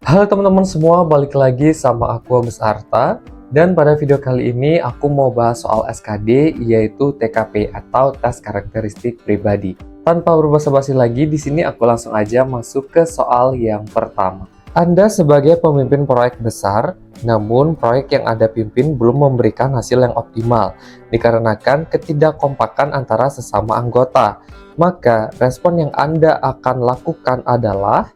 Halo teman-teman semua, balik lagi sama aku Agus Arta. Dan pada video kali ini aku mau bahas soal SKD, yaitu TKP atau tes karakteristik pribadi. Tanpa berbasa-basi lagi, di sini aku langsung aja masuk ke soal yang pertama. Anda sebagai pemimpin proyek besar, namun proyek yang Anda pimpin belum memberikan hasil yang optimal, dikarenakan ketidakkompakan antara sesama anggota. Maka respon yang Anda akan lakukan adalah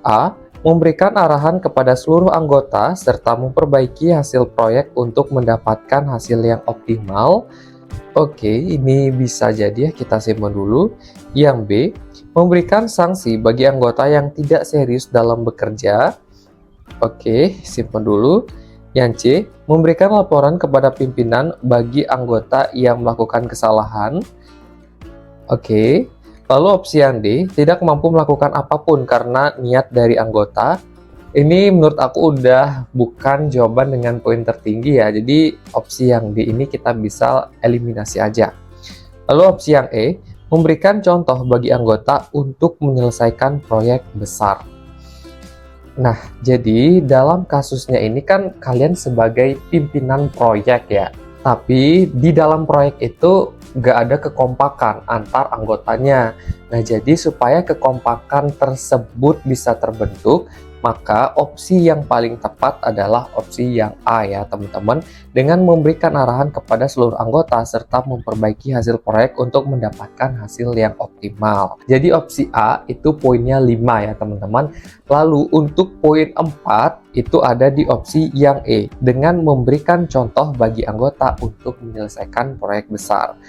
A. Memberikan arahan kepada seluruh anggota serta memperbaiki hasil proyek untuk mendapatkan hasil yang optimal. Oke, ini bisa jadi ya, kita simpan dulu. Yang B, memberikan sanksi bagi anggota yang tidak serius dalam bekerja. Oke, simpan dulu. Yang C, memberikan laporan kepada pimpinan bagi anggota yang melakukan kesalahan. Oke. Lalu opsi yang D, tidak mampu melakukan apapun karena niat dari anggota. Ini menurut aku udah bukan jawaban dengan poin tertinggi ya. Jadi opsi yang D ini kita bisa eliminasi aja. Lalu opsi yang E, memberikan contoh bagi anggota untuk menyelesaikan proyek besar. Nah, jadi dalam kasusnya ini kan kalian sebagai pimpinan proyek ya. Tapi di dalam proyek itu nggak ada kekompakan antar anggotanya. Nah, jadi supaya kekompakan tersebut bisa terbentuk, maka opsi yang paling tepat adalah opsi yang A ya teman-teman, dengan memberikan arahan kepada seluruh anggota serta memperbaiki hasil proyek untuk mendapatkan hasil yang optimal. Jadi opsi A itu poinnya 5 ya teman-teman. Lalu untuk poin 4 itu ada di opsi yang E, dengan memberikan contoh bagi anggota untuk menyelesaikan proyek besar.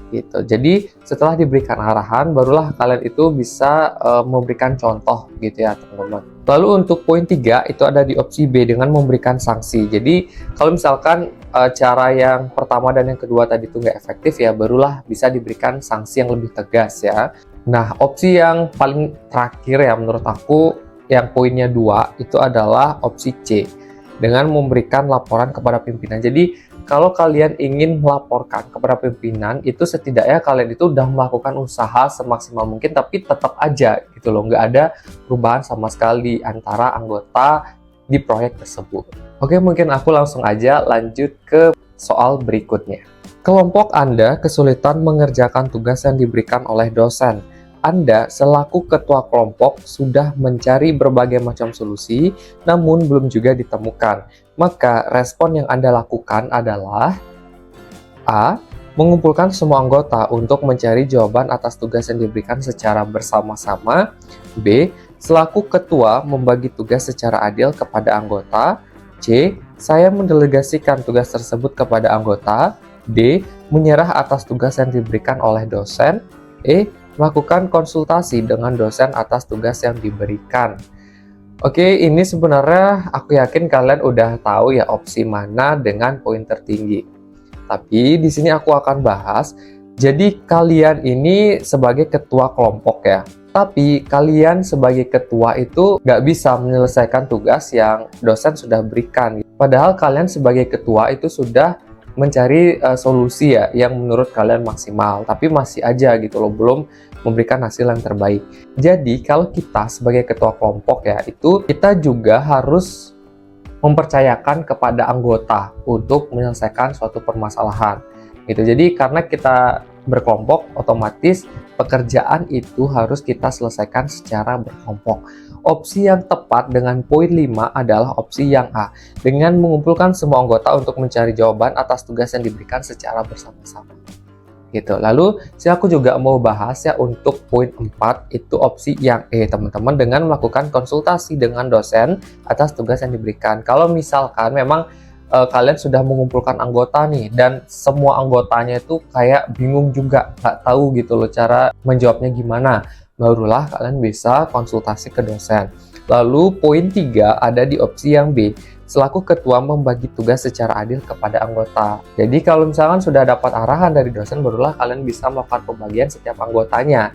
Gitu. Jadi setelah diberikan arahan, barulah kalian itu bisa memberikan contoh gitu ya teman-teman. Lalu untuk poin 3 itu ada di opsi B, dengan memberikan sanksi. Jadi kalau misalkan cara yang pertama dan yang kedua tadi itu nggak efektif ya, barulah bisa diberikan sanksi yang lebih tegas ya. Nah, opsi yang paling terakhir ya menurut aku, yang poinnya 2 itu adalah opsi C, dengan memberikan laporan kepada pimpinan. Jadi kalau kalian ingin melaporkan kepada pimpinan, itu setidaknya kalian itu udah melakukan usaha semaksimal mungkin, tapi tetap aja gitu loh, nggak ada perubahan sama sekali antara anggota di proyek tersebut. Oke, mungkin aku langsung aja lanjut ke soal berikutnya. Kelompok Anda kesulitan mengerjakan tugas yang diberikan oleh dosen. Anda selaku ketua kelompok sudah mencari berbagai macam solusi, namun belum juga ditemukan. Maka respon yang Anda lakukan adalah A. Mengumpulkan semua anggota untuk mencari jawaban atas tugas yang diberikan secara bersama-sama. B. Selaku ketua membagi tugas secara adil kepada anggota. C. Saya mendelegasikan tugas tersebut kepada anggota. D. Menyerah atas tugas yang diberikan oleh dosen. E. Melakukan konsultasi dengan dosen atas tugas yang diberikan. Oke, ini sebenarnya aku yakin kalian udah tahu ya opsi mana dengan poin tertinggi. Tapi di sini aku akan bahas, jadi kalian ini sebagai ketua kelompok ya. Tapi kalian sebagai ketua itu nggak bisa menyelesaikan tugas yang dosen sudah berikan. Padahal kalian sebagai ketua itu sudah mencari solusi ya yang menurut kalian maksimal, tapi masih aja gitu loh, belum memberikan hasil yang terbaik. Jadi kalau kita sebagai ketua kelompok ya, itu kita juga harus mempercayakan kepada anggota untuk menyelesaikan suatu permasalahan gitu. Jadi karena kita berkelompok, otomatis pekerjaan itu harus kita selesaikan secara berkelompok. Opsi yang tepat dengan poin 5 adalah opsi yang A, dengan mengumpulkan semua anggota untuk mencari jawaban atas tugas yang diberikan secara bersama-sama. Gitu. Lalu aku juga mau bahas ya untuk poin 4 itu opsi yang E teman-teman, dengan melakukan konsultasi dengan dosen atas tugas yang diberikan. Kalau misalkan memang kalian sudah mengumpulkan anggota nih dan semua anggotanya itu kayak bingung juga, nggak tahu gitu loh cara menjawabnya gimana, barulah kalian bisa konsultasi ke dosen. Lalu poin 3 ada di opsi yang B, selaku ketua membagi tugas secara adil kepada anggota. Jadi kalau misalkan sudah dapat arahan dari dosen, barulah kalian bisa melakukan pembagian setiap anggotanya.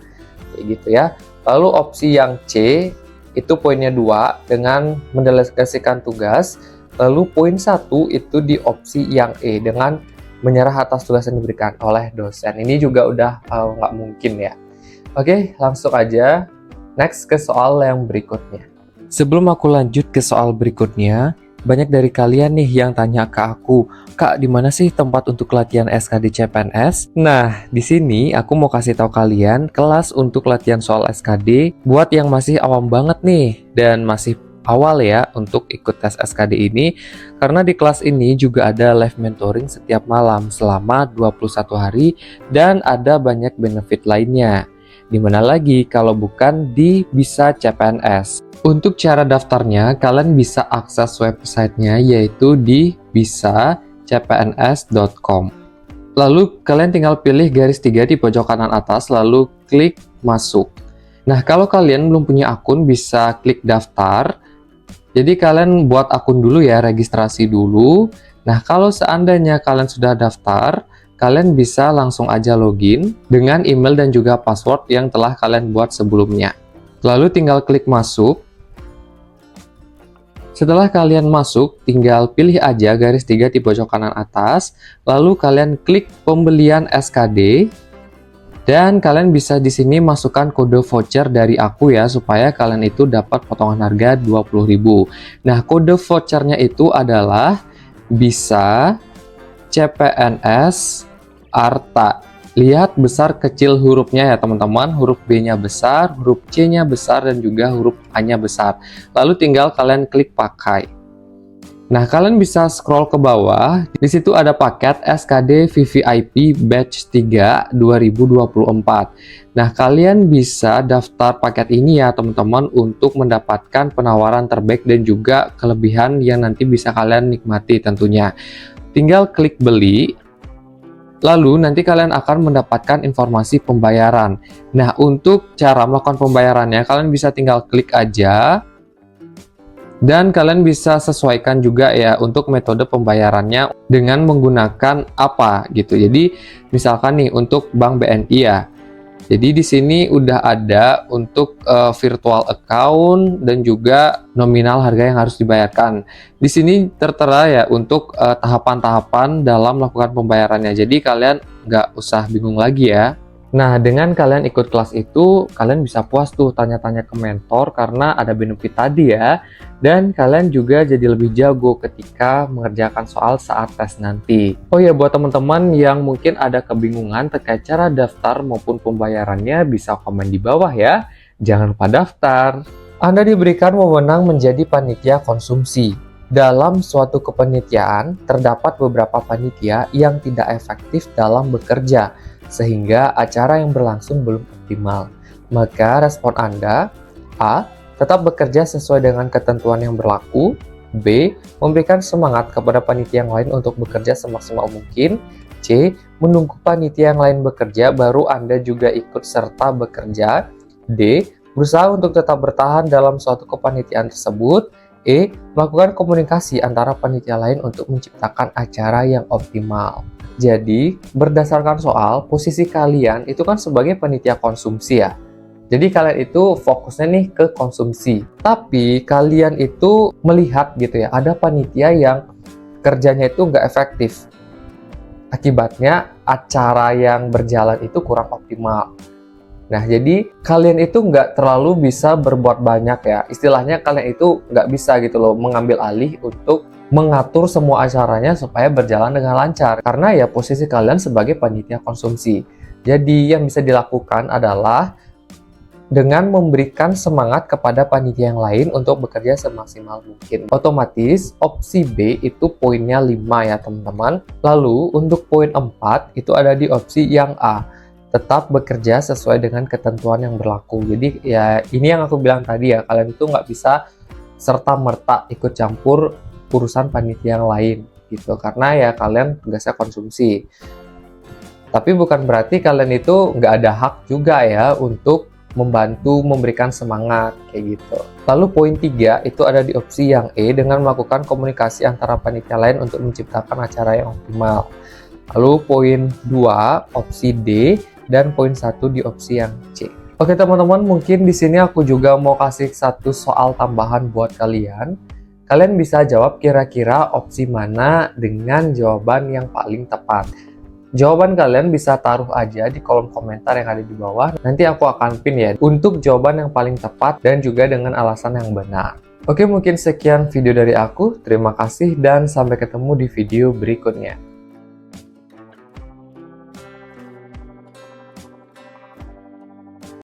Kayak gitu ya. Lalu opsi yang C, itu poinnya 2, dengan mendelegasikan tugas. Lalu poin 1 itu di opsi yang E, dengan menyerah atas tugas yang diberikan oleh dosen. Ini juga udah nggak mungkin ya. Oke, langsung aja next ke soal yang berikutnya. Sebelum aku lanjut ke soal berikutnya, banyak dari kalian nih yang tanya ke aku, "Kak, di mana sih tempat untuk latihan SKD CPNS?" Nah, di sini aku mau kasih tahu kalian kelas untuk latihan soal SKD buat yang masih awam banget nih dan masih awal ya untuk ikut tes SKD ini, karena di kelas ini juga ada live mentoring setiap malam selama 21 hari dan ada banyak benefit lainnya. Dimana lagi kalau bukan di Bisa CPNS. Untuk cara daftarnya, kalian bisa akses websitenya yaitu di bisacpns.com. Lalu kalian tinggal pilih garis 3 di pojok kanan atas, lalu klik masuk. Nah, kalau kalian belum punya akun, bisa klik daftar. Jadi kalian buat akun dulu ya, registrasi dulu. Nah, kalau seandainya kalian sudah daftar, kalian bisa langsung aja login dengan email dan juga password yang telah kalian buat sebelumnya. Lalu tinggal klik masuk. Setelah kalian masuk, tinggal pilih aja garis 3 di pojok kanan atas, lalu kalian klik pembelian SKD, dan kalian bisa di sini masukkan kode voucher dari aku ya, supaya kalian itu dapat potongan harga 20.000. Nah, kode vouchernya itu adalah Bisa CPNS Arta. Lihat besar kecil hurufnya ya teman-teman, huruf B-nya besar, huruf C-nya besar, dan juga huruf A-nya besar. Lalu tinggal kalian klik pakai. Nah, kalian bisa scroll ke bawah, di situ ada paket SKD VVIP Batch 3 2024. Nah, kalian bisa daftar paket ini ya teman-teman untuk mendapatkan penawaran terbaik dan juga kelebihan yang nanti bisa kalian nikmati tentunya. Tinggal klik beli. Lalu nanti kalian akan mendapatkan informasi pembayaran. Nah, untuk cara melakukan pembayarannya, kalian bisa tinggal klik aja. Dan kalian bisa sesuaikan juga ya untuk metode pembayarannya dengan menggunakan apa gitu. Jadi, misalkan nih untuk Bank BNI ya. Jadi di sini udah ada untuk virtual account dan juga nominal harga yang harus dibayarkan. Di sini tertera ya untuk tahapan-tahapan dalam melakukan pembayarannya. Jadi kalian nggak usah bingung lagi ya. Nah, dengan kalian ikut kelas itu, kalian bisa puas tuh tanya-tanya ke mentor karena ada benefit tadi ya. Dan kalian juga jadi lebih jago ketika mengerjakan soal saat tes nanti. Oh ya, buat teman-teman yang mungkin ada kebingungan terkait cara daftar maupun pembayarannya, bisa komen di bawah ya. Jangan lupa daftar. Anda diberikan wewenang menjadi panitia konsumsi. Dalam suatu kepanitiaan, terdapat beberapa panitia yang tidak efektif dalam bekerja, sehingga acara yang berlangsung belum optimal. Maka respon Anda, A. Tetap bekerja sesuai dengan ketentuan yang berlaku. B. Memberikan semangat kepada panitia yang lain untuk bekerja semaksimal mungkin. C. Menunggu panitia yang lain bekerja, baru Anda juga ikut serta bekerja. D. Berusaha untuk tetap bertahan dalam suatu kepanitiaan tersebut. E. Melakukan komunikasi antara panitia lain untuk menciptakan acara yang optimal. Jadi, berdasarkan soal, posisi kalian itu kan sebagai panitia konsumsi ya. Jadi kalian itu fokusnya nih ke konsumsi. Tapi kalian itu melihat gitu ya, ada panitia yang kerjanya itu nggak efektif. Akibatnya acara yang berjalan itu kurang optimal. Nah, jadi kalian itu nggak terlalu bisa berbuat banyak ya. Istilahnya kalian itu nggak bisa gitu loh mengambil alih untuk mengatur semua acaranya supaya berjalan dengan lancar. Karena ya posisi kalian sebagai panitia konsumsi. Jadi yang bisa dilakukan adalah dengan memberikan semangat kepada panitia yang lain untuk bekerja semaksimal mungkin. Otomatis opsi B itu poinnya 5 ya teman-teman. Lalu untuk poin 4 itu ada di opsi yang A. Tetap bekerja sesuai dengan ketentuan yang berlaku. Jadi ya ini yang aku bilang tadi ya, kalian itu nggak bisa serta-merta ikut campur urusan panitia yang lain gitu. Karena ya kalian tugasnya konsumsi. Tapi bukan berarti kalian itu nggak ada hak juga ya untuk membantu memberikan semangat kayak gitu. Lalu poin 3 itu ada di opsi yang E dengan melakukan komunikasi antara panitia lain untuk menciptakan acara yang optimal. Lalu poin 2 opsi D dan poin 1 di opsi yang C. Oke teman-teman, mungkin di sini aku juga mau kasih satu soal tambahan buat kalian. Kalian bisa jawab kira-kira opsi mana dengan jawaban yang paling tepat. Jawaban kalian bisa taruh aja di kolom komentar yang ada di bawah. Nanti aku akan pin ya untuk jawaban yang paling tepat dan juga dengan alasan yang benar. Oke, mungkin sekian video dari aku. Terima kasih dan sampai ketemu di video berikutnya.